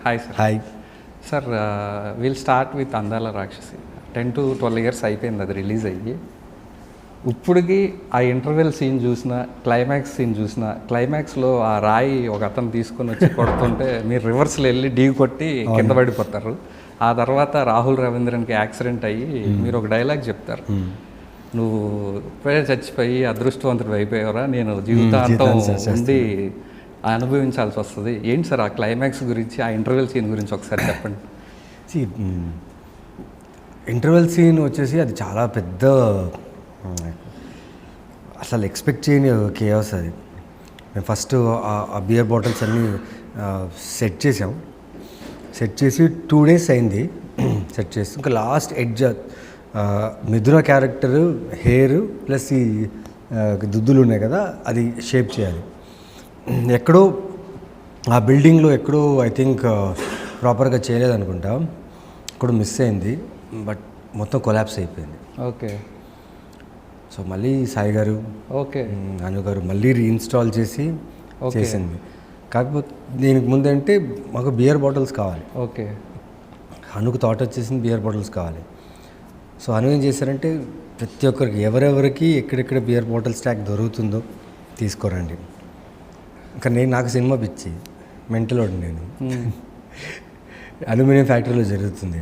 Hi sir. Hi sir, will start with అందాల రాక్షసి. 10 to 12 years అయిపోయింది అది రిలీజ్ అయ్యి. ఇప్పటికి ఆ ఇంటర్వెల్ సీన్ చూసినా, క్లైమాక్స్ సీన్ చూసినా, క్లైమాక్స్లో ఆ రాయి ఒక అతను తీసుకొని వచ్చి కొడుతుంటే మీరు రివర్స్లో వెళ్ళి ఢీ కొట్టి కింద పడిపోతారు. ఆ తర్వాత రాహుల్ రవీంద్రన్కి యాక్సిడెంట్ అయ్యి మీరు ఒక డైలాగ్ చెప్తారు, నువ్వు ఇప్పుడే చచ్చిపోయి అదృష్టవంతుడు అయిపోయావరా, నేను జీవితాంతం ఉండి అనుభవించాల్సి వస్తుంది. ఏంటి సార్ ఆ క్లైమాక్స్ గురించి, ఆ ఇంటర్వెల్ సీన్ గురించి ఒకసారి చెప్పండి. ఇంటర్వెల్ సీన్ వచ్చేసి అది చాలా పెద్ద, అసలు ఎక్స్పెక్ట్ చేయని కేయాస్ అది. మేము ఫస్ట్ ఆ బియర్ బాటిల్స్ అన్నీ సెట్ చేసాం. సెట్ చేసి 2 days అయింది సెట్ చేసి. ఇంకా లాస్ట్ ఎడ్జ్ మిథున క్యారెక్టర్ హెయిర్ ప్లస్ ఈ దుద్దులు ఉన్నాయి కదా, అది షేప్ చేయాలి. ఎక్కడో ఆ బిల్డింగ్లో ఎక్కడో ఐ థింక్ ప్రాపర్గా చేయలేదనుకుంటా, ఎక్కడో మిస్ అయింది. బట్ మొత్తం కొలాప్స్ అయిపోయింది. ఓకే. సో మళ్ళీ సాయి గారు, ఓకే, అను గారు మళ్ళీ రీఇన్స్టాల్ చేసి చేసింది. కాకపోతే దీనికి ముందంటే మాకు బియర్ బాటిల్స్ కావాలి. ఓకే. అనుకు థాట్ వచ్చేసింది బియర్ బాటిల్స్ కావాలి. సో అను ఏం చేశారంటే ప్రతి ఒక్కరికి ఎవరెవరికి ఎక్కడెక్కడ బియర్ బాటిల్ స్టాక్ దొరుకుతుందో తీసుకోరండి. ఇంకా నాకు సినిమా పిచ్చి మెంటలోడు నేను. అల్యూమినియం ఫ్యాక్టరీలో జరుగుతుంది.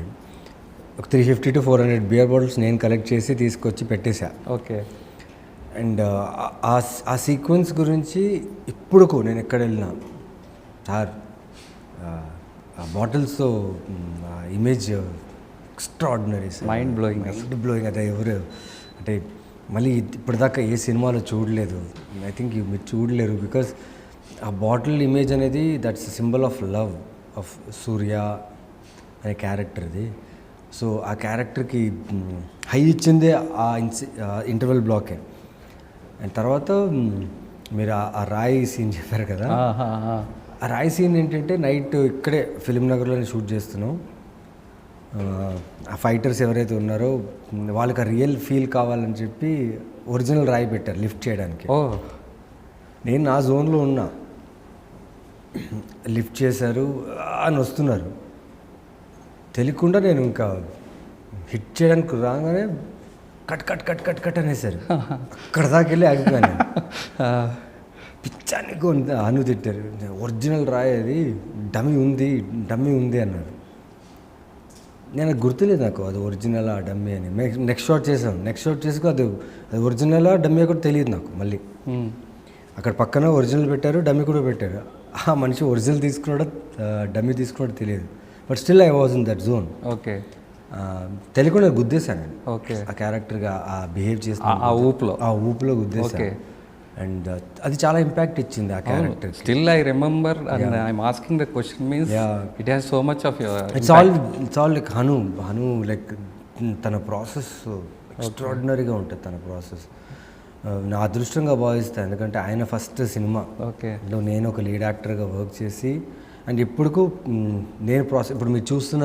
ఒక 350 to 400 బియర్ బాటిల్స్ నేను కలెక్ట్ చేసి తీసుకొచ్చి పెట్టేశా. ఓకే. అండ్ ఆ సీక్వెన్స్ గురించి ఇప్పుడుకు నేను ఎక్కడ వెళ్ళినా సార్ ఆ బాటిల్స్తో ఇమేజ్ ఎక్స్ట్రాడినరీ, మైండ్ బ్లోయింగ్. అదే ఎవరు అంటే మళ్ళీ ఇప్పటిదాకా ఏ సినిమాలో చూడలేదు. ఐ థింక్ మీరు చూడలేరు. బికాస్ ఆ బాటిల్ ఇమేజ్ అనేది that's symbol of love of Surya అనే క్యారెక్టర్ది. సో ఆ క్యారెక్టర్కి హై ఇచ్చిందే ఆ ఇంటర్వెల్ బ్లాకే. అండ్ తర్వాత మీరు ఆ రాయి సీన్ చెప్పారు కదా, ఆ రాయి సీన్ ఏంటంటే నైట్ ఇక్కడే ఫిలిం నగర్లోనే షూట్ చేస్తున్నాం. ఆ ఫైటర్స్ ఎవరైతే ఉన్నారో వాళ్ళకి ఆ రియల్ ఫీల్ కావాలని చెప్పి ఒరిజినల్ రాయి పెట్టారు లిఫ్ట్ చేయడానికి. నేను నా జోన్లో ఉన్నా, లిఫ్ట్ చేశారు అని వస్తున్నారు. తెలియకుండా నేను ఇంకా హిట్ చేయడానికి రాగానే cut cut cut cut cut అనేసారు. అక్కడ దాకా వెళ్ళి ఆగిపోయాను. పిచ్చానికి అను తిట్టారు, ఒరిజినల్ రాయి అది, డమ్మీ ఉంది అన్నారు. నేను గుర్తులేదు నాకు అది ఒరిజినల్ ఆ డమ్మీ అని. నెక్స్ట్ షాట్ చేసాను. నెక్స్ట్ షాట్ చేసుకో అది ఒరిజినల్ డమ్మీ కూడా తెలియదు నాకు. మళ్ళీ అక్కడ పక్కన ఒరిజినల్ పెట్టారు, డమ్మీ కూడా పెట్టారు. ఆ మనిషి ఒరిజినల్ తీసుకున్నాడో డమ్మీ తీసుకున్నాడో తెలియదు. But still I was in that zone. Okay. తెలియకుండా గుద్దేశాను నేను. ఓకే. ఆ క్యారెక్టర్గా ఆ బిహేవ్ చేస్తాను, ఆ ఊపులో గుద్దేశాను. అండ్ అది చాలా ఇంపాక్ట్ ఇచ్చింది ఆ character. Still I remember and I'm asking the question means it has so much of it's all like Hanu like తన ప్రాసెస్ ఎక్స్ట్రాడినరీగా ఉంటుంది. తన ప్రాసెస్ నా అదృష్టంగా భావిస్తాను. ఎందుకంటే ఆయన ఫస్ట్ సినిమా. ఓకే. నేను ఒక లీడ్ యాక్టర్గా వర్క్ చేసి అండ్ ఇప్పుడుకు నేను ఇప్పుడు మీరు చూస్తున్న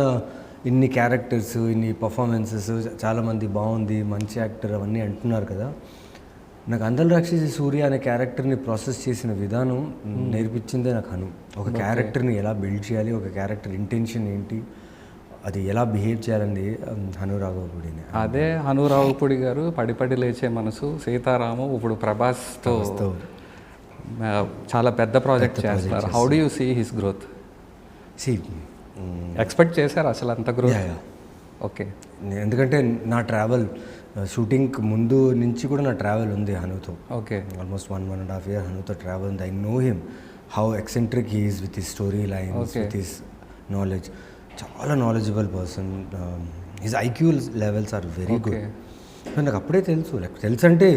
ఇన్ని క్యారెక్టర్స్, ఇన్ని పర్ఫార్మెన్సెస్, చాలామంది బాగుంది, మంచి యాక్టర్ అవన్నీ అంటున్నారు కదా. నాకు అందాల రాక్షసి సూర్య అనే క్యారెక్టర్ని ప్రాసెస్ చేసిన విధానం నేర్పించిందే నాకు హను. ఒక క్యారెక్టర్ని ఎలా బిల్డ్ చేయాలి, ఒక క్యారెక్టర్ ఇంటెన్షన్ ఏంటి, అది ఎలా బిహేవ్ చేయాలని హను రాఘవపూడిని. అదే హను రాఘవపూడి గారు పడి లేచే మనసు, సీతారాము, ఇప్పుడు ప్రభాస్తో చాలా పెద్ద ప్రాజెక్ట్ చేస్తారు. How do you see his growth? Expect చేశారు అసలు అంత గ్రోత్? ఓకే. ఎందుకంటే నా ట్రావెల్ షూటింగ్ ముందు నుంచి కూడా నా ట్రావెల్ ఉంది హనుతో. ఓకే. ఆల్మోస్ట్ 1.5 years హనుతో ట్రావెల్ ఉంది. I know him how eccentric he is with his story lines, with his knowledge. చాలా knowledgeable person. His IQ levels are very good. నాకు అప్పుడే తెలుసు అంటే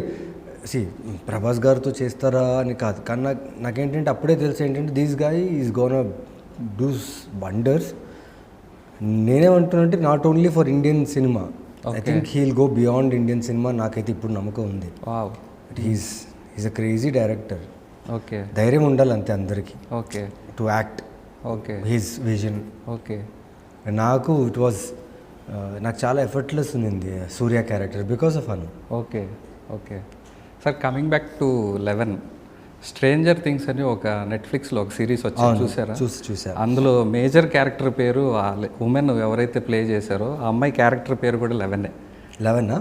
ప్రభాస్ గారితో చేస్తారా అని కాదు, కానీ నాకేంటంటే అప్పుడే తెలుసు ఏంటంటే these guy is gone does wonders. నేనేమంటున్నానంటే not only for Indian cinema, I think he'll go beyond Indian cinema. నాకైతే ఇప్పుడు నమ్మకం ఉంది. He's a crazy director. Okay. ధైర్యం ఉండాలి అంతే అందరికీ. Okay. To act. Okay. His vision. Okay. నాకు నాకు చాలా ఎఫర్ట్లెస్ ఉంది Surya character because of Anu. Okay. Okay sir, coming back to 11 Stranger Things అని ఒక నెట్ఫ్లిక్స్లో ఒక సిరీస్ వచ్చింది, చూసారా? చూసా. అందులో మేజర్ క్యారెక్టర్ పేరు ఆ ఉమెన్ ఎవరైతే ప్లే చేశారో ఆ అమ్మాయి క్యారెక్టర్ పేరు కూడా 11. 11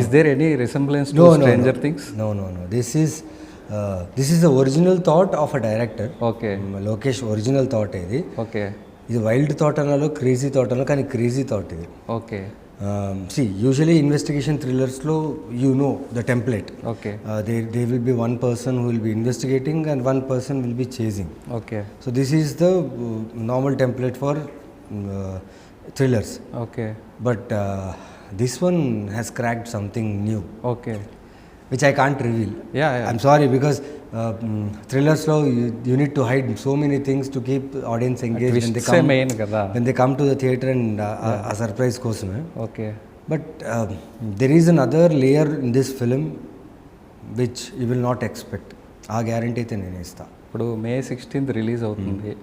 is there any resemblance to Stranger Things? No. This is the original thought of a director. Okay. Lokesh original thought ఇది. ఓకే. ఇది వైల్డ్ థాట్ అనాలో క్రేజీ థాట్ అనాలో, కానీ క్రేజీ థాట్ ఇది. ఓకే. యూజువలీ ఇన్వెస్టిగేషన్ థ్రిల్లర్స్లో the template. Okay. They will be one person who will be investigating and one person will be chasing. Okay. So this is the normal template for thrillers. Okay. But this one has cracked something new. Okay. which I can't reveal. Yeah. I'm sorry, because thrillers lo you need to hide so many things to keep audience engaged when they come main kada, when they come to the theater and a surprise kosame. Okay. But there is another layer in this film which you will not expect. ఆ guarantee అయితే నేను ఇస్తా. ఇప్పుడు May 16th release అవుతుంది.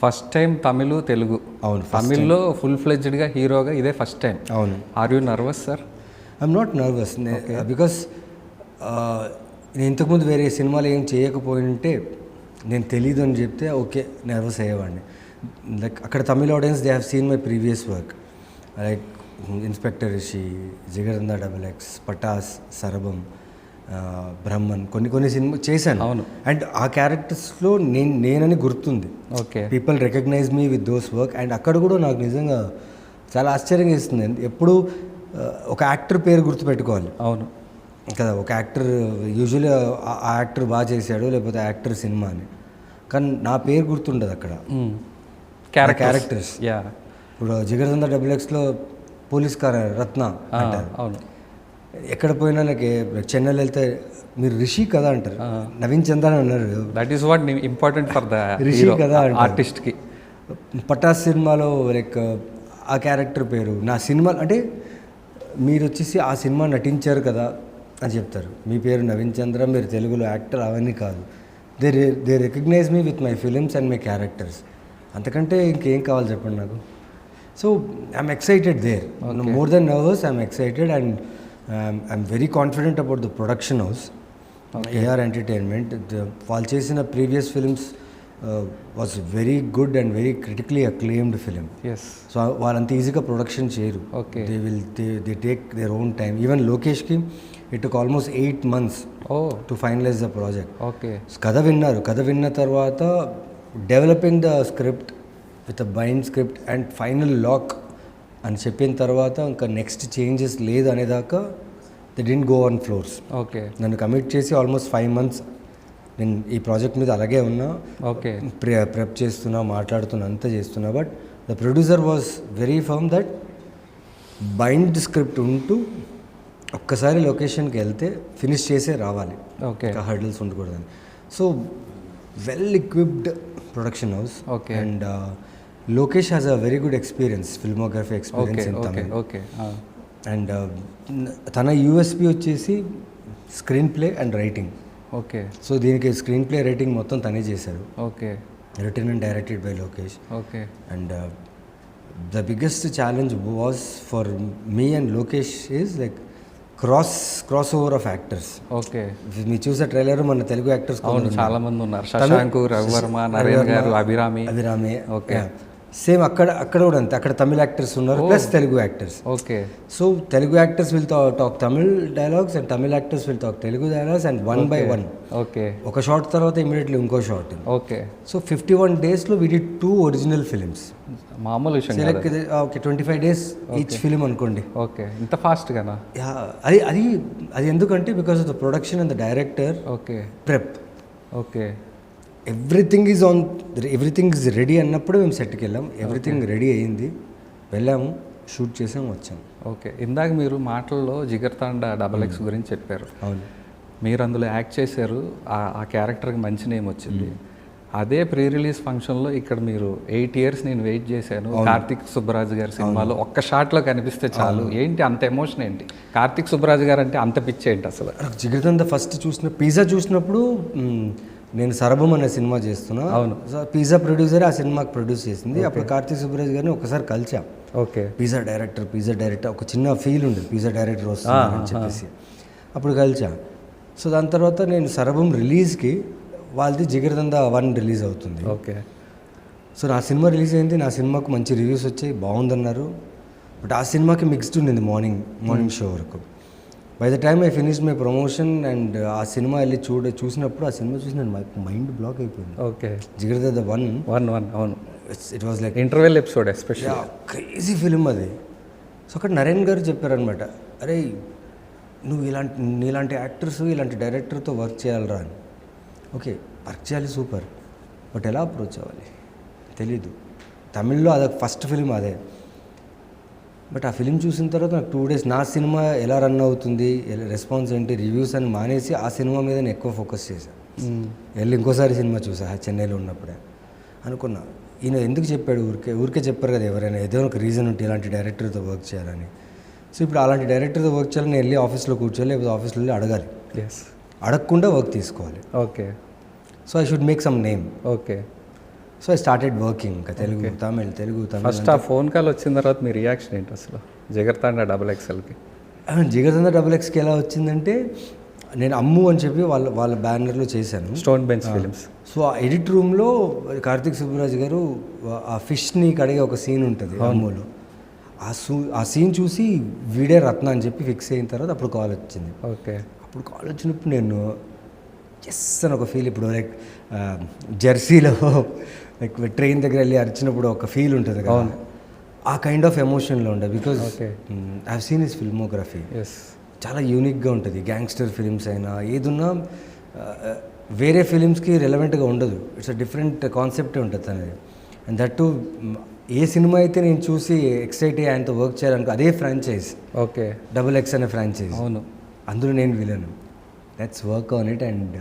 First time Tamil Telugu. అవును. తమిళ్లో full ఫ్లెడ్జ్డ్గా హీరోగా ఇదే ఫస్ట్ టైం. అవును. Are you nervous sir? I'm not nervous, because నేను ఇంతకుముందు వేరే సినిమాలు ఏం చేయకపోయింటే నేను తెలీదు అని చెప్తే ఓకే నర్వస్ అయ్యేవాడిని. లైక్ అక్కడ Tamil audience they have seen my previous work, like Inspector Rishi, Jigarthanda XX, Pataas, Sarabham, Brahman, కొన్ని సినిమా చేశాను. అవును. అండ్ ఆ క్యారెక్టర్స్లో నేనని గుర్తుంది. Okay. People recognise me with those work. And అక్కడ కూడా నాకు నిజంగా చాలా ఆశ్చర్యంగా ఇస్తుంది. ఎప్పుడు ఒక యాక్టర్ పేరు గుర్తుపెట్టుకోవాలి. అవును కదా, ఒక యాక్టర్ యూజువల్లీ ఆ యాక్టర్ బాగా చేశాడు లేకపోతే ఆ యాక్టర్ సినిమా అని, కానీ నా పేరు గుర్తుండదు అక్కడ. క్యారెక్టర్స్. ఇప్పుడు జిగర్దందా XXలో పోలీస్ రత్న అంటారు. అవును. ఎక్కడ పోయినా నాకు చెన్నైలో వెళ్తే మీరు రిషి కదా అంటారు, నవీన్ చంద్ర అన్నారు. That is what important for the Rishi కదా ఆర్టిస్ట్కి. పటాస్ సినిమాలో లైక్ ఆ క్యారెక్టర్ పేరు నా సినిమా అంటే మీరు వచ్చేసి ఆ సినిమా నటించారు కదా అని చెప్తారు. మీ పేరు నవీన్ చంద్ర, మీరు తెలుగులో యాక్టర్, అవన్నీ కాదు. They recognise me with my films and my characters. అంతకంటే ఇంకేం కావాలి చెప్పండి నాకు. So I'm excited there, more than nervous, I'm excited and I'm very confident about the production house AR entertainment. వాళ్ళు చేసిన previous films was very good and very critically acclaimed film. So వాళ్ళంత ఈజీగా production చేయరు. They take their own time. Even లోకేష్కి it took almost 8 months to finalise the project. Okay. కథ విన్నారు, కథ విన్న తర్వాత developing the script with a bind script and final lock అని చెప్పిన తర్వాత ఇంకా నెక్స్ట్ చేంజెస్ లేదు అనేదాకా they didn't go on floors. Okay. నన్ను కమిట్ చేసి ఆల్మోస్ట్ 5 months నేను ఈ ప్రాజెక్ట్ మీద అలాగే ఉన్నా. ఓకే. ప్రెప్ చేస్తున్నా, మాట్లాడుతున్నా, అంతా చేస్తున్నా. But the producer was very firm that bind script ఉంటూ ఒక్కసారి లొకేషన్కి వెళ్తే ఫినిష్ చేసే రావాలి. ఓకే. హర్డల్స్ ఉండకూడదని. So well equipped production house. Okay. And Lokesh has a very good experience, filmography experience in Tamil. Okay. And తన USP వచ్చేసి screen play and writing. Okay. So దీనికి స్క్రీన్ ప్లే రైటింగ్ మొత్తం తనే చేశారు. Okay. Written and directed by Lokesh. Okay. And the biggest challenge was for me and Lokesh is like cross over of actors. Okay. మీరు చూసే trailer మన Telugu actors చాలా మంది ఉన్నారు. శశాంక్, రవివర్మ, నరేన్ గారు, అభిరామి. ఓకే. సేమ్ అక్కడ కూడా అంతే. అక్కడ తమిళ యాక్టర్స్ ఉన్నారు plus Telugu actors. Okay. So Telugu actors will talk Tamil dialogues and Tamil actors will talk Telugu dialogues and 1 by 1. Okay. ఒక షార్ట్ తర్వాత ఇమీడియట్లీ ఇంకో షార్ట్. ఓకే. సో 51 daysలో వి డిడ్ 2 ఒరిజినల్ ఫిలిమ్స్. మామూలు విషయం. ఓకే, 25 days ఈచ్ ఫిలిం అనుకోండి. ఓకే. ఇంత ఫాస్ట్గానా? అది ఎందుకంటే because of the production and the director. Okay. Prep. Okay. Everything is ready అన్నప్పుడు మేము సెట్కి వెళ్ళాం. ఎవ్రీథింగ్ రెడీ అయ్యింది, వెళ్ళాము, షూట్ చేసాం, వచ్చాం. ఓకే. ఇందాక మీరు మాటల్లో జిగర్తాండా XX గురించి చెప్పారు. అవును. మీరు అందులో యాక్ట్ చేశారు, ఆ క్యారెక్టర్కి మంచి నేమ్ వచ్చింది. అదే ప్రీ రిలీజ్ ఫంక్షన్లో ఇక్కడ మీరు 8 years నేను వెయిట్ చేశాను, కార్తిక్ సుబ్బరాజు గారి సినిమాలో ఒక్క షాట్లో కనిపిస్తే చాలు, ఏంటి అంత ఎమోషన్ ఏంటి? కార్తిక్ సుబ్బరాజు గారు అంటే అంత పిచ్చి ఏంటి అసలు? జిగర్తాండా ఫస్ట్ పిజ్జా చూసినప్పుడు నేను సరభం అనే సినిమా చేస్తున్నా. అవును. పిజ్జా ప్రొడ్యూసర్ ఆ సినిమాకి ప్రొడ్యూస్ చేసింది. అప్పుడు కార్తిక్ సుబ్బరాజ్ గారిని ఒకసారి కలిసాం. ఓకే. పిజ్జా డైరెక్టర్ ఒక చిన్న ఫీల్ ఉండేది, పిజ్జా డైరెక్టర్ వస్తుందని చెప్పేసి. అప్పుడు కలిసా. సో దాని తర్వాత నేను సరభం రిలీజ్కి వాళ్ళది జిగర్దందా 1 రిలీజ్ అవుతుంది. ఓకే. సో నా సినిమా రిలీజ్ అయింది, నా సినిమాకు మంచి రివ్యూస్ వచ్చాయి, బాగుందన్నారు. బట్ ఆ సినిమాకి మిక్స్డ్ ఉండింది మార్నింగ్ షో వరకు. By the time I finish my promotion and ఆ సినిమా వెళ్ళి చూసినప్పుడు ఆ సినిమా చూసి నేను మైండ్ బ్లాక్ అయిపోయింది. ఓకే. జిగర్దందా 1 అవును. It was like interval episode especially crazy film అది. సో అక్కడ నరేన్ గారు చెప్పారనమాట, అరే నువ్వు నీలాంటి యాక్టర్స్ ఇలాంటి డైరెక్టర్తో వర్క్ చేయాలరా అని. ఓకే, వర్క్ చేయాలి, సూపర్, బట్ ఎలా అప్రోచ్ అవ్వాలి తెలీదు. తమిళ్లో అదొక ఫస్ట్ ఫిలిం అదే. బట్ ఆ ఫిలిం చూసిన తర్వాత నాకు 2 days నా సినిమా ఎలా రన్ అవుతుంది, రెస్పాన్స్ ఏంటి, రివ్యూస్ అని మానేసి ఆ సినిమా మీద నేను ఎక్కువ ఫోకస్ చేశాను. వెళ్ళి ఇంకోసారి సినిమా చూసా చెన్నైలో ఉన్నప్పుడే. అనుకున్నా ఈయన ఎందుకు చెప్పాడు, ఊరికే చెప్పారు కదా ఎవరైనా, ఏదో ఒక రీజన్ ఉంటే ఇలాంటి డైరెక్టర్తో వర్క్ చేయాలని. సో ఇప్పుడు అలాంటి డైరెక్టర్తో వర్క్ చేయాలని నేను వెళ్ళి ఆఫీస్లో కూర్చోవాలి, లేకపోతే ఆఫీస్లో వెళ్ళి అడగాలి. అడగకుండా వర్క్ తీసుకోవాలి. Okay. So I should make some name. Okay. So I started working. ఇంకా తెలుగు తమిళ్. ఫస్ట్ ఆ ఫోన్ కాల్ వచ్చిన తర్వాత మీ రియాక్షన్ ఏంటి అసలు జిగర్తండా XXLకి? జిగర్తండా XXLకి ఎలా వచ్చిందంటే, నేను అమ్ము అని చెప్పి వాళ్ళ బ్యానర్లో చేశాను, స్టోన్ బెంచ్ ఫిలిమ్స్. సో ఆ ఎడిట్ రూమ్లో కార్తిక్ సుబ్బరాజ్ గారు ఆ ఫిష్ని కడిగే ఒక సీన్ ఉంటుంది అమ్ములో. ఆ సీన్ చూసి వీడే రత్న అని చెప్పి ఫిక్స్ అయిన తర్వాత అప్పుడు కాల్ వచ్చింది. ఓకే. అప్పుడు కాల్ వచ్చినప్పుడు నేను ఎస్ అని ఒక ఫీల్, ఇప్పుడు లైక్ జెర్సీలో లైక్ ట్రైన్ దగ్గర వెళ్ళి అరిచినప్పుడు ఒక ఫీల్ ఉంటుంది కదా, ఆ కైండ్ ఆఫ్ ఎమోషన్లో ఉండే. Because I have seen his filmography, చాలా యూనిక్గా ఉంటుంది. గ్యాంగ్స్టర్ ఫిలిమ్స్ అయినా ఏదున్నా వేరే ఫిలిమ్స్కి రెలవెంట్గా ఉండదు. ఇట్స్ అ డిఫరెంట్ కాన్సెప్టే ఉంటుంది తనది. And that to A cinema అయితే నేను చూసి ఎక్సైట్ అయ్యి ఆయనతో వర్క్ చేయాలనుకో అదే ఫ్రాంచైజ్. ఓకే. XX అనే ఫ్రాంచైజ్. అవును. అందులో నేను villain. Let's work on it and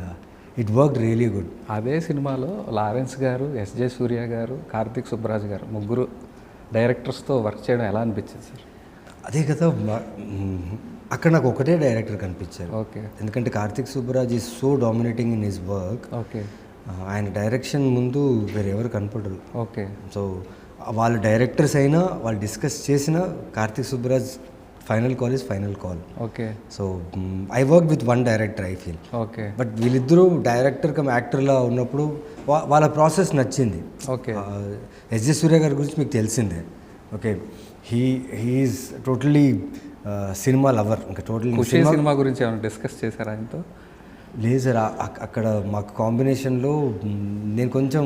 it work really good. అదే సినిమాలో లారెన్స్ గారు, SJ సూర్య గారు, కార్తిక్ సుబ్బరాజ్ గారు ముగ్గురు డైరెక్టర్స్తో వర్క్ చేయడం ఎలా అనిపించింది సార్? అదే కదా, అక్కడ నాకు ఒకటే డైరెక్టర్ కనిపించారు. ఓకే. ఎందుకంటే Karthik Subbaraj is so dominating in his work. Okay. ఆయన డైరెక్షన్ ముందు వేరెవరు కనపడరు. ఓకే. సో వాళ్ళ డైరెక్టర్స్ అయినా వాళ్ళు డిస్కస్ చేసిన Karthik Subbaraj final call is final call. Okay. So I work with 1 director I feel. Okay. But వీళ్ళిద్దరూ డైరెక్టర్ కమ్ యాక్టర్లా ఉన్నప్పుడు వాళ్ళ ప్రాసెస్ నచ్చింది. ఓకే. SJ సూర్య గారి గురించి మీకు తెలిసిందే. Okay, he's totally cinema lover. ఇంకా టోటలీ సినిమా గురించి ఏమైనా డిస్కస్ చేశారా ఆయనతో? లేదు సార్, అక్కడ మాకు కాంబినేషన్లో నేను కొంచెం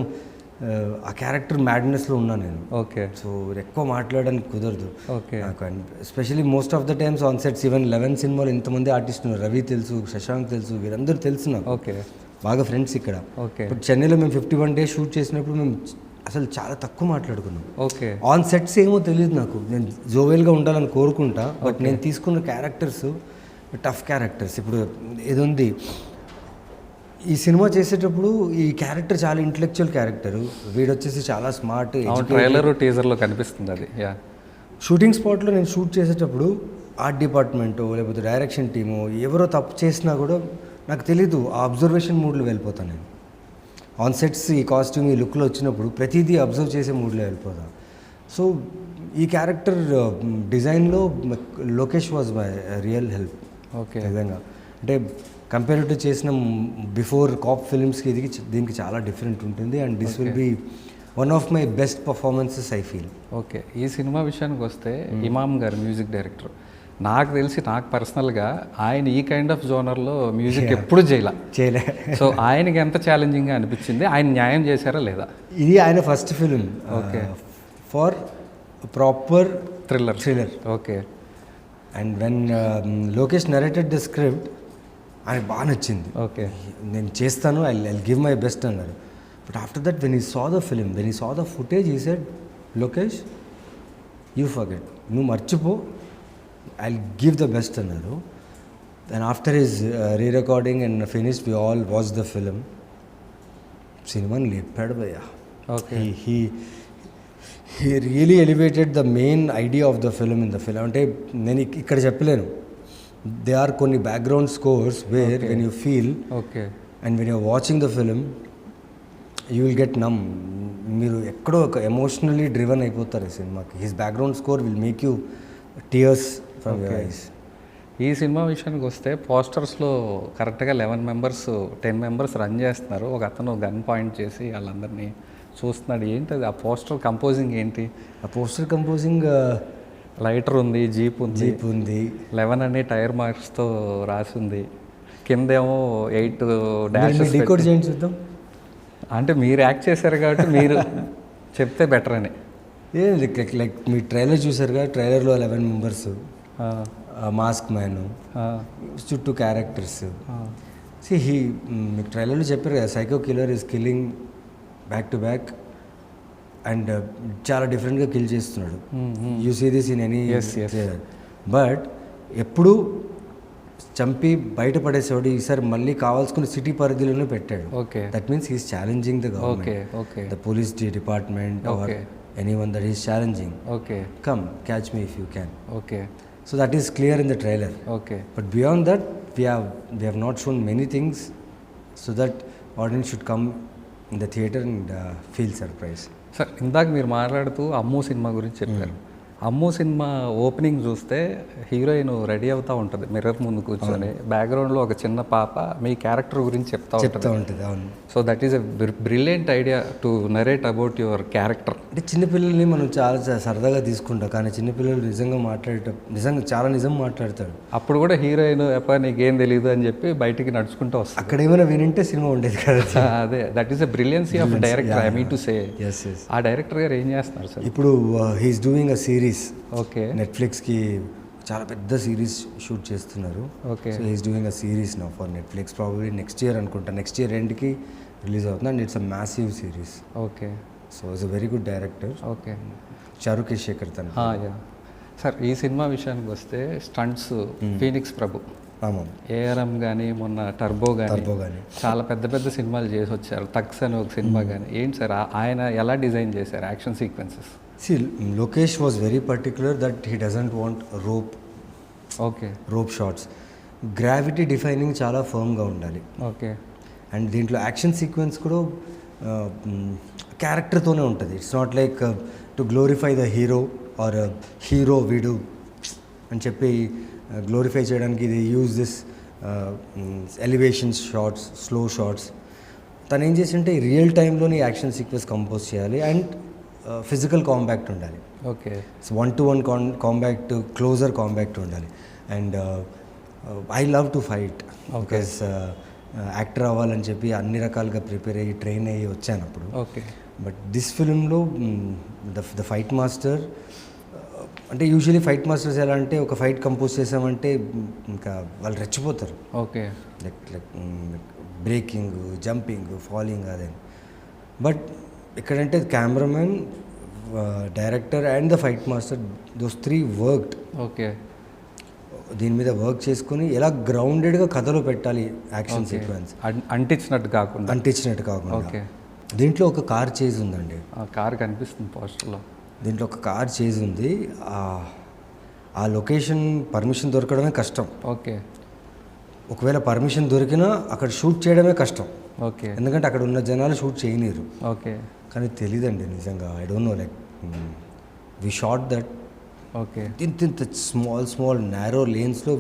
ఆ క్యారెక్టర్ మ్యాడ్నెస్లో ఉన్నా నేను. ఓకే. సో ఎక్కువ మాట్లాడడానికి కుదరదు. ఓకే. నాకు especially most of the times on sets, even 11 సినిమాలు ఇంతమంది ఆర్టిస్ట్ ఉన్నారు. రవి తెలుసు, శశాంక్ తెలుసు, వీరందరూ తెలుసు నాకు. ఓకే. బాగా ఫ్రెండ్స్ ఇక్కడ. ఓకే. బట్ చెన్నైలో మేము 51 days షూట్ చేసినప్పుడు మేము అసలు చాలా తక్కువ మాట్లాడుకున్నాం. ఓకే. ఆన్ సెట్స్ ఏమో తెలియదు నాకు. నేను జోవెల్గా ఉండాలని కోరుకుంటా, బట్ నేను తీసుకున్న క్యారెక్టర్స్ టఫ్ క్యారెక్టర్స్. ఇప్పుడు ఏదుంది, ఈ సినిమా చేసేటప్పుడు ఈ క్యారెక్టర్ చాలా ఇంటలెక్చువల్ క్యారెక్టర్, వీడొచ్చేసి చాలా స్మార్ట్. ట్రైలర్ టీజర్లో కనిపిస్తుంది అది. షూటింగ్ స్పాట్లో నేను షూట్ చేసేటప్పుడు ఆర్ట్ డిపార్ట్మెంటో లేకపోతే డైరెక్షన్ టీమో ఎవరో తప్పు చేసినా కూడా నాకు తెలీదు, ఆ అబ్జర్వేషన్ మూడ్లో వెళ్ళిపోతాను నేను. ఆన్ సెట్స్ ఈ కాస్ట్యూమ్ ఈ లుక్లో వచ్చినప్పుడు ప్రతిదీ అబ్జర్వ్ చేసే మూడ్లో వెళ్ళిపోతాను. సో ఈ క్యారెక్టర్ డిజైన్లో Lokesh was my real help. Okay. నిజంగా అంటే కంపేర్ టు చేసిన బిఫోర్ కాప్ ఫిల్మ్స్కి దీనికి చాలా డిఫరెంట్ ఉంటుంది. And this will be one of my best performances I feel. Okay. ఈ సినిమా విషయానికి వస్తే ఇమామ్ గారు మ్యూజిక్ డైరెక్టర్, నాకు తెలిసి నాకు పర్సనల్గా ఆయన ఈ కైండ్ ఆఫ్ జోనర్లో మ్యూజిక్ ఎప్పుడు చేయలే. సో ఆయనకి ఎంత ఛాలెంజింగ్గా అనిపించింది, ఆయన న్యాయం చేశారా లేదా? ఇది ఆయన first film. Okay. For proper thriller. Okay. And when Lokesh narrated the script ఆయనకు బాగా నచ్చింది. ఓకే. నేను చేస్తాను, ఐ గివ్ మై బెస్ట్ అన్నారు. But after that when he saw the film, when he saw the footage, he said Lokesh you forget, నువ్వు మర్చిపో, I give the best అన్నారు. And after his re-recording and finish we all watch the film. సినిమాని లేపాడు భయ్యా. Okay. He really elevated the main idea of the film in the film. అంటే నేను ఇక్కడ చెప్పలేను, దే ఆర్ కొన్ని background scores where when you feel and when you're watching the film you will get నమ్. మీరు ఎక్కడో ఒక ఎమోషనలీ డ్రివన్ అయిపోతారు ఈ సినిమాకి. His background score will make you tears from your eyes. ఈ ఈ సినిమా విషయానికి వస్తే పోస్టర్స్లో కరెక్ట్గా 11 మెంబర్స్ 10 మెంబర్స్ రన్ చేస్తున్నారు. ఒక అతను గన్ పాయింట్ చేసి వాళ్ళందరినీ చూస్తున్నాడు. ఏంటి అది? ఆ పోస్టర్ కంపోజింగ్ ఏంటి? ఆ పోస్టర్ కంపోజింగ్ లైటర్ ఉంది, జీప్ ఉంది 11 అనే టైర్ మార్క్స్తో రాసి ఉంది. కిందేమో 8 డాషెస్. డీకోడ్ చేయండి చూద్దాం. అంటే మీరు యాక్ట్ చేశారు కాబట్టి మీరు చెప్తే బెటర్ అని. లైక్ మీ ట్రైలర్ చూసారుగా, ట్రైలర్లో 11 మెంబర్స్, మాస్క్ మ్యాన్, చుట్టూ క్యారెక్టర్స్. మీకు ట్రైలర్లో చెప్పారు కదా, psycho killer is killing back to back and చాలా డిఫరెంట్గా కిల్ చేస్తున్నాడు. You see this in any. But ఎప్పుడు చంపి బయటపడేసేవాడు, ఈసారి మళ్ళీ కావాల్సుకున్న సిటీ పరిధిలోనే పెట్టాడు. Okay, that means he's challenging the government, the police department, or anyone that is challenging. Okay, come catch me if you can. Okay, so that is clear in the trailer. Okay, but beyond that we have not shown many things so that audience should come in the theater and feel surprised. Sir, ఇందాక మీరు మాట్లాడుతూ అమ్ము cinema గురించి చెప్పారు. అమ్ము cinema opening చూస్తే heroine ready అవుతూ ఉంటుంది mirror ముందు కూర్చొని, బ్యాక్గ్రౌండ్లో ఒక చిన్న పాప మీ క్యారెక్టర్ గురించి చెప్తా ఉంటుంది. అవును. So that is a brilliant idea to narrate about your character. అంటే చిన్నపిల్లల్ని మనం చాలా సరదాగా తీసుకుంటాం, కానీ చిన్నపిల్లలు నిజంగా చాలా నిజం మాట్లాడతాడు. అప్పుడు కూడా హీరోయిన్ ఎప్ప నీకేం తెలియదు అని చెప్పి బయటికి నడుచుకుంటూ వస్తుంది. అక్కడ ఏమైనా వినింటే సినిమా ఉండేది కదా. అదే, that is a brilliancy of director. I mean to say. ఆ డైరెక్టర్ గారు ఏం చేస్తున్నారు సార్ ఇప్పుడు? He's doing a series. Okay, నెట్ఫ్లిక్స్కి చాలా పెద్ద సిరీస్ షూట్ చేస్తున్నారు. Okay, so he's doing a series now for Netflix. Probably next year అనుకుంటా, నెక్స్ట్ ఇయర్ ఎండ్కి రిలీజ్ అవుతుంది. And it's a massive series. Okay, so it's a very good director. Okay, Charukesh Sekhar తన. Sir, ఈ cinema విషయానికి వస్తే stunts Phoenix ప్రభు, ARM కానీ మొన్న turbo కానీ చాలా పెద్ద పెద్ద సినిమాలు చేసి వచ్చారు. తక్స్ అని ఒక సినిమా కానీ. ఏంటి సార్ ఆయన ఎలా డిజైన్ చేశారు action sequences? See, Lokesh was very particular that he doesn't want rope shots. Gravity defining చాలా ఫర్మ్గా ఉండాలి. ఓకే, అండ్ దీంట్లో యాక్షన్ సీక్వెన్స్ కూడా క్యారెక్టర్తోనే ఉంటుంది. It's not like to glorify the our hero వీడు అని చెప్పి గ్లోరిఫై చేయడానికి ఇది use this elevation shots, slow shots. తను ఏం చేసింటే రియల్ టైంలోని యాక్షన్ సీక్వెన్స్ కంపోజ్ చేయాలి అండ్ ఫిజికల్ కాంబాక్ట్ ఉండాలి. Okay, 1-to-1 combat, closer combat ఉండాలి. And I love to fight because actor అవ్వాలని చెప్పి అన్ని రకాలుగా ప్రిపేర్ అయ్యి ట్రైన్ అయ్యి వచ్చాను అప్పుడు. ఓకే, బట్ దిస్ ఫిలింలో ద ఫైట్ మాస్టర్, అంటే యూజువలీ ఫైట్ మాస్టర్స్ ఎలా అంటే ఒక ఫైట్ కంపోజ్ చేసామంటే ఇంకా వాళ్ళు రెచ్చిపోతారు. Okay, like breaking, jumping, falling అదే. బట్ ఎక్కడంటే cameraman, director and the fight master, those 3 worked. Okay, దీని మీద వర్క్ చేసుకుని ఎలా గ్రౌండెడ్గా కథలో పెట్టాలి యాక్షన్ సీక్వెన్స్, అంటించినట్టు కాకుండా. ఓకే, దీంట్లో ఒక కార్ చేజ్ ఉందండి. కార్ కనిపిస్తుంది పోస్టర్లో. దీంట్లో ఒక కార్ చేజ్ ఉంది. ఆ లొకేషన్ పర్మిషన్ దొరకడమే కష్టం. ఓకే, ఒకవేళ పర్మిషన్ దొరికినా అక్కడ షూట్ చేయడమే కష్టం. ఓకే, ఎందుకంటే అక్కడ ఉన్న జనాలు షూట్ చేయలేరు. ఓకే, కానీ తెలీదండి నిజంగా. I don't know, like we shot that. Okay, ఇంత స్మాల్ నారో లేన్స్లో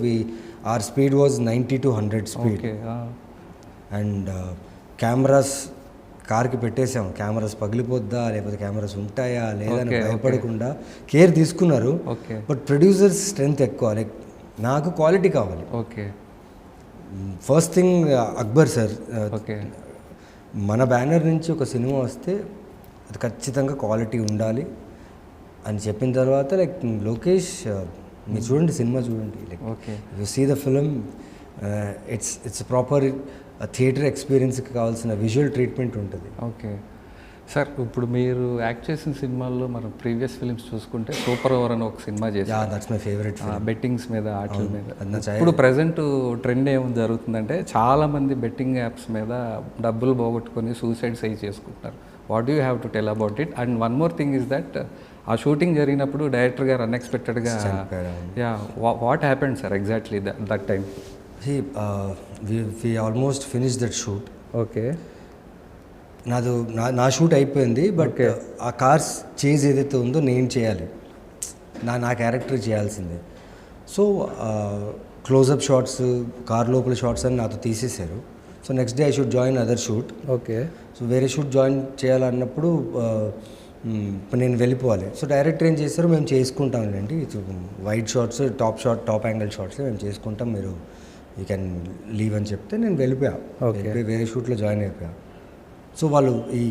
our speed was 90 to 100 speed. And cameras కార్కి పెట్టేసాం. కెమెరాస్ పగిలిపోద్దా లేకపోతే కెమెరాస్ ఉంటాయా లేదా అని భయపడకుండా కేర్ తీసుకున్నారు. బట్ ప్రొడ్యూసర్స్ స్ట్రెంగ్త్ ఎక్కువ, లైక్ నాకు క్వాలిటీ కావాలి. Okay, first thing Akbar sir, okay, మన బ్యానర్ నుంచి ఒక సినిమా వస్తే అది ఖచ్చితంగా క్వాలిటీ ఉండాలి అని చెప్పిన తర్వాత లైక్ లోకేష్, మీరు చూడండి సినిమా చూడండి, like you see the film, it's proper theatre ఎక్స్పీరియన్స్కి కావాల్సిన విజువల్ ట్రీట్మెంట్ ఉంటుంది. ఓకే సార్, ఇప్పుడు మీరు యాక్ట్ చేసిన సినిమాల్లో మనం ప్రీవియస్ ఫిలిమ్స్ చూసుకుంటే సూపర్ ఓవర్ అని ఒక సినిమా చేశారు. That's my favourite. బెట్టింగ్స్ మీద, ఆటల మీద. ఇప్పుడు ప్రజెంట్ ట్రెండ్ ఏముంది జరుగుతుందంటే చాలామంది బెట్టింగ్ యాప్స్ మీద డబ్బులు పోగొట్టుకొని సూసైడ్స్ అయ్యి చేసుకుంటున్నారు. What you have to tell about it? And one more thing is that ఆ షూటింగ్ జరిగినప్పుడు డైరెక్టర్ గారు అన్ఎక్స్పెక్టెడ్గా, what happened sir exactly that time? We almost finish that shoot. Okay, నా షూట్ అయిపోయింది. బట్ ఆ కార్స్ చేజ్ ఏదైతే ఉందో నేను చేయాలి, నా క్యారెక్టర్ చేయాల్సిందే. సో క్లోజప్ షాట్స్, కార్ లోపల షాట్స్ అని నాతో తీసేశారు. So next day I should join other shoot. Okay. So వేరే షూట్ జాయిన్ చేయాలన్నప్పుడు నేను వెళ్ళిపోవాలి. సో డైరెక్టర్ ఏం చేస్తారు, మేము చేసుకుంటామండి, wide shots, top angle shots మేము చేసుకుంటాం, మీరు యూ కెన్ లీవ్ అని చెప్తే నేను వెళ్ళిపోయా. వేరే షూట్లో జాయిన్ అయిపోయా. సో వాళ్ళు ఈ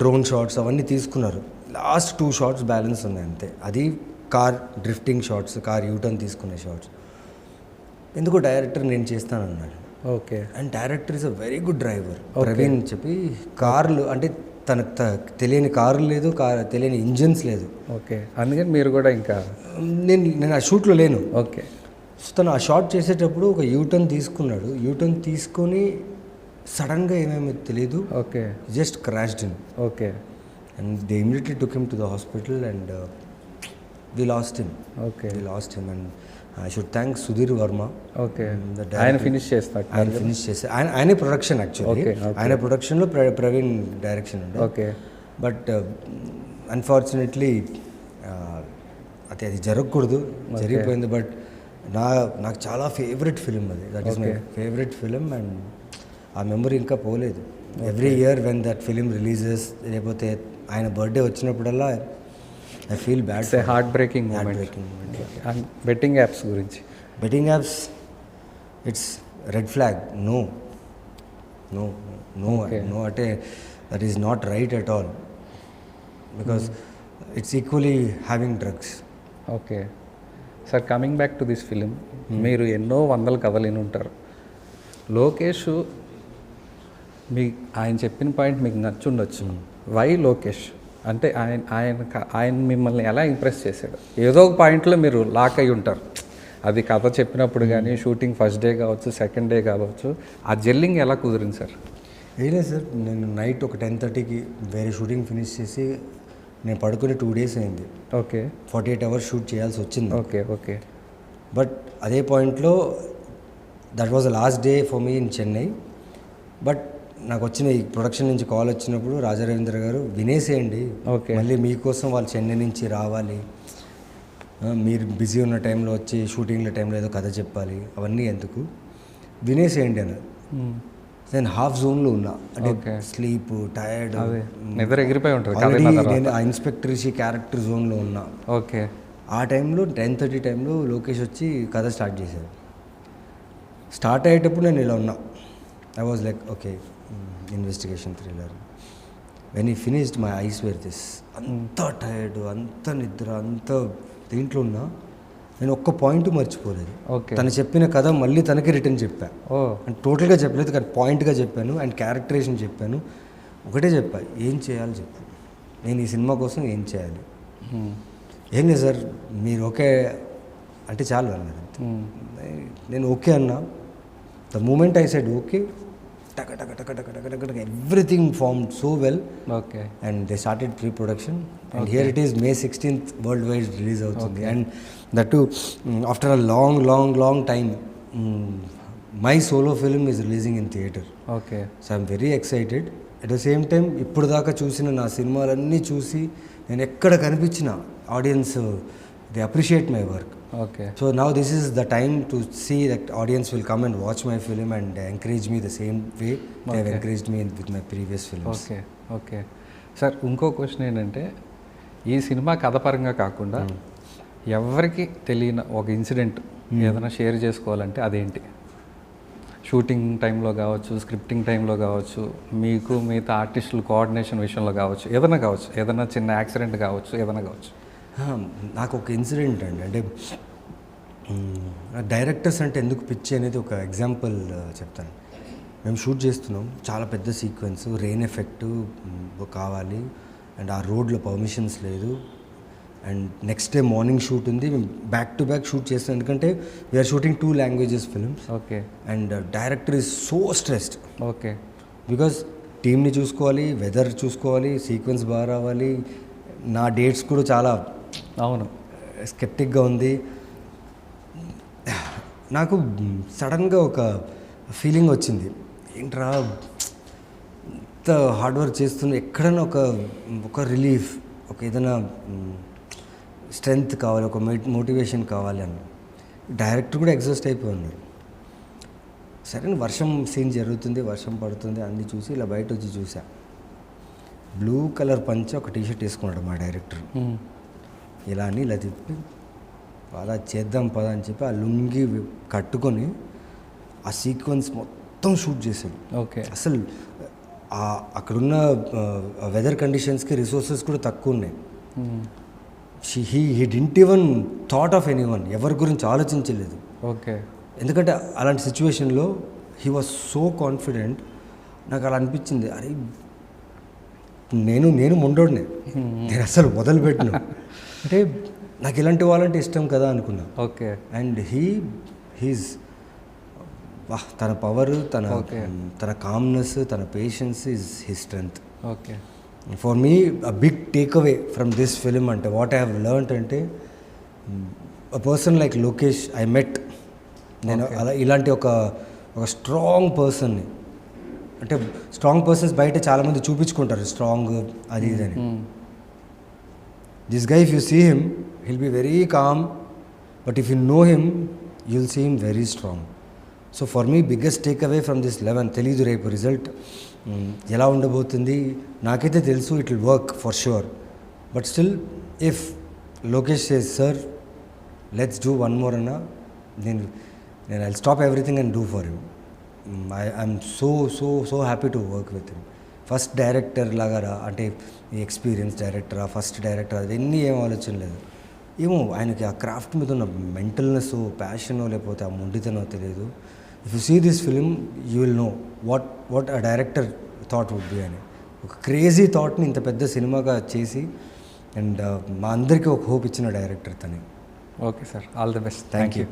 డ్రోన్ షాట్స్ అవన్నీ తీసుకున్నారు. లాస్ట్ 2 షాట్స్ బ్యాలెన్స్ ఉన్నాయి అంతే. అది car drifting shots, car U turn తీసుకునే షాట్స్. ఎందుకో డైరెక్టర్ నేను చేస్తానన్నాడు. Okay. And director is a very good driver Praveen చెప్పి. కార్లు అంటే తనకు తెలియని కార్లు లేదు, తెలియని ఇంజిన్స్ లేదు. ఓకే. అందుకని మీరు కూడా ఇంకా నేను ఆ షూట్లో లేను. ఓకే. సో తను ఆ షాట్ చేసేటప్పుడు ఒక యూటర్న్ తీసుకున్నాడు. యూటర్న్ తీసుకొని సడన్గా ఏమేమి తెలియదు, okay, just crashed in. Okay. And they immediately took him to the hospital and we lost him. Okay. We lost him and I should thank Sudheer Varma. Okay. ఆయన ఫినిష్ చేస్తాడు. ఆయన ఫినిష్ చేసి ఆయనే ప్రొడక్షన్ యాక్చువల్లీ. ఆయన ప్రొడక్షన్లో ప్రవీణ్ డైరెక్షన్ ఉండే. Okay. But unfortunately అది జరగకూడదు, జరిగిపోయింది. బట్ నాకు చాలా ఫేవరెట్ ఫిలిం అది. That is my favourite film and ఆ మెమరీ ఇంకా పోలేదు. Every year when that film releases, లేకపోతే ఆయన బర్త్డే వచ్చినప్పుడల్లా I feel bad. Heart breaking moment. And betting apps గురించి. Betting apps it's red flag. No no no no అంటే that is not right at all, because it's equally having drugs. Okay sir, coming back to this film, మీరు ఎన్నో వందల కథలు విని ఉంటారు. లోకేష్ ఆయన చెప్పిన పాయింట్ మీకు నచ్చుండొచ్చు. వై లోకేష్ అంటే ఆయన మిమ్మల్ని ఎలా ఇంప్రెస్ చేశాడు? ఏదో ఒక పాయింట్లో మీరు లాక్ అయి ఉంటారు. అది కథ చెప్పినప్పుడు కానీ, షూటింగ్ ఫస్ట్ డే కావచ్చు, సెకండ్ డే కావచ్చు, ఆ జెల్లింగ్ ఎలా కుదిరింది సార్? ఏం లేదు సార్, నేను నైట్ ఒక 10:30కి వేరే షూటింగ్ ఫినిష్ చేసి నేను పడుకుని 2 days అయింది. ఓకే. 48 hours షూట్ చేయాల్సి వచ్చింది. ఓకే. ఓకే. బట్ అదే పాయింట్లో that was the last day for me in Chennai. But నాకు వచ్చిన ఈ ప్రొడక్షన్ నుంచి కాల్ వచ్చినప్పుడు రాజా రవీంద్ర గారు వినేసేయండి, మళ్ళీ మీకోసం వాళ్ళు చెన్నై నుంచి రావాలి, మీరు బిజీ ఉన్న టైంలో వచ్చి షూటింగ్ల టైంలో ఏదో కథ చెప్పాలి, అవన్నీ ఎందుకు, వినేసేయండి అన్నారు. నేను హాఫ్ జోన్లో ఉన్నా, అంటే స్లీప్, టైర్డ్, నిద్ర ఎగిరిపోయి ఉంటుంది. నేను ఆ ఇన్స్పెక్టర్ క్యారెక్టర్ జోన్లో ఉన్నా. ఓకే. ఆ టైంలో 10:30 టైంలో లోకేష్ వచ్చి కథ స్టార్ట్ చేశారు. స్టార్ట్ అయ్యేటప్పుడు నేను ఇలా ఉన్నా. I was like okay, investigation thriller. When I finished my eyes were this. అంత టైర్డ్, అంత నిద్ర, అంత దీంట్లో ఉన్నా. నేను ఒక్క పాయింట్ మర్చిపోలేదు. తను చెప్పిన కథ మళ్ళీ తనకి రిటర్న్ చెప్పా. అండ్ టోటల్గా చెప్పలేదు, కానీ పాయింట్గా చెప్పాను అండ్ క్యారెక్టరేషన్ చెప్పాను. ఒకటే చెప్పా, ఏం చేయాలి చెప్పు, నేను ఈ సినిమా కోసం ఏం చేయాలి. ఏం లేదు సార్, మీరు ఓకే అంటే చాలు అన్నారు. నేను ఓకే అన్నా. The moment I said okay, టక టక టక టక టక టక టక everything formed so well. Okay. And they started pre production and here it is May 16th world wide release అవుతుంది. And that to after a long long long time my solo film is releasing in theatre. Okay. So I'm very excited. At the same time ఇప్పుడు దాకా చూసిన నా సినిమాలన్నీ చూసి నేను ఎక్కడ కనిపించిన audience they appreciate my work. Okay. So now this is the time to see that audience will come and watch my film and encourage me the same way they have encouraged me with my previous films. Okay. Okay sir, ఇంకో question ఏంటంటే, ఈ cinema కథపరంగా కాకుండా ఎవరికి తెలియని ఒక incident ఏదైనా share చేసుకోవాలంటే అదేంటి? షూటింగ్ టైంలో కావచ్చు, స్క్రిప్టింగ్ టైంలో కావచ్చు, మీకు మిగతా ఆర్టిస్టుల కోఆర్డినేషన్ విషయంలో కావచ్చు, ఏదైనా కావచ్చు, ఏదైనా చిన్న యాక్సిడెంట్ కావచ్చు, ఏదైనా కావచ్చు. నాకు ఒక ఇన్సిడెంట్ అండి, అంటే డైరెక్టర్స్ అంటే ఎందుకు పిచ్చి అనేది ఒక ఎగ్జాంపుల్ చెప్తాను. మేము షూట్ చేస్తున్నాం, చాలా పెద్ద సీక్వెన్స్, రెయిన్ ఎఫెక్ట్ కావాలి అండ్ ఆ రోడ్లో పర్మిషన్స్ లేదు and next day morning shoot ఉంది. మేము బ్యాక్ టు బ్యాక్ షూట్ చేస్తాం, ఎందుకంటే we're shooting 2 languages films. Okay. And director is so stressed. Okay. Because టీమ్ని చూసుకోవాలి, వెదర్ చూసుకోవాలి, సీక్వెన్స్ బాగా రావాలి. నా డేట్స్ కూడా చాలా స్కెప్టిక్గా ఉంది. నాకు సడన్గా ఒక ఫీలింగ్ వచ్చింది, ఏంట్రా ఇంత హార్డ్ వర్క్ చేస్తున్నా, ఎక్కడైనా ఒక రిలీఫ్, ఒక ఏదైనా స్ట్రెంగ్త్ కావాలి, ఒక మోటివేషన్ కావాలి అని. డైరెక్టర్ కూడా ఎగ్జాస్ట్ అయిపోయి ఉన్నారు. సరే వర్షం సీన్ జరుగుతుంది, వర్షం పడుతుంది అన్నీ చూసి ఇలా బయట వచ్చి చూసా. బ్లూ కలర్ పంచ ఒక టీషర్ట్ వేసుకున్నాడు మా డైరెక్టర్. ఇలా అని ఇలా తిప్పి అలా చేద్దాం పదా అని చెప్పి ఆ లుంగి కట్టుకొని ఆ సీక్వెన్స్ మొత్తం షూట్ చేశాడు. ఓకే. అసలు అక్కడున్న వెదర్ కండిషన్స్కి రిసోర్సెస్ కూడా తక్కువ ఉన్నాయి. He didn't even thought of anyone, ఎవరి గురించి ఆలోచించలేదు. ఓకే. ఎందుకంటే అలాంటి సిచ్యువేషన్లో హీ వాజ్ సో కాన్ఫిడెంట్. నాకు అలా అనిపించింది, అరే నేను ముండోడినే, నేను అసలు మొదలుపెట్టిన అంటే నాకు ఇలాంటి వాళ్ళంటే ఇష్టం కదా అనుకున్నా. ఓకే. అండ్ హీజ్ తన పవర్, తన కామ్నెస్, తన patience is his strength. Okay. For me a big take away from this film అంటే వాట్ ఐ హ్యావ్ లెర్న్డ్ అంటే a person like Lokesh I met. నేను అలా ఇలాంటి ఒక స్ట్రాంగ్ పర్సన్ని, అంటే స్ట్రాంగ్ పర్సన్స్ బయట చాలామంది చూపించుకుంటారు స్ట్రాంగ్ అది ఇది అని. This guy if you see him he'll be very calm, but if you know him you'll see him very strong. So for me biggest takeaway from this 11 తెలీదు రేపు result ఎలా ఉండబోతుంది నాకైతే తెలుసు, it will work for sure. But still if Lokesh says sir let's do one more అన్న, నేను I stop everything and do for him. I'm so happy to work with him. First director లాగా అంటే experience డైరెక్టరా, first director అదన్నీ ఏం ఆలోచన లేదు. ఏమో ఆయనకి ఆ క్రాఫ్ట్ మీద ఉన్న మెంటల్నెస్, ప్యాషనో లేకపోతే ఆ మొండితనో తెలియదు. If you see this film you will know what a director thought would be అని. ఒక క్రేజీ థాట్ని ఇంత పెద్ద సినిమాగా చేసి అండ్ మా అందరికీ ఒక హోప్ ఇచ్చిన డైరెక్టర్ తనే. Okay sir, all the best. Thank you.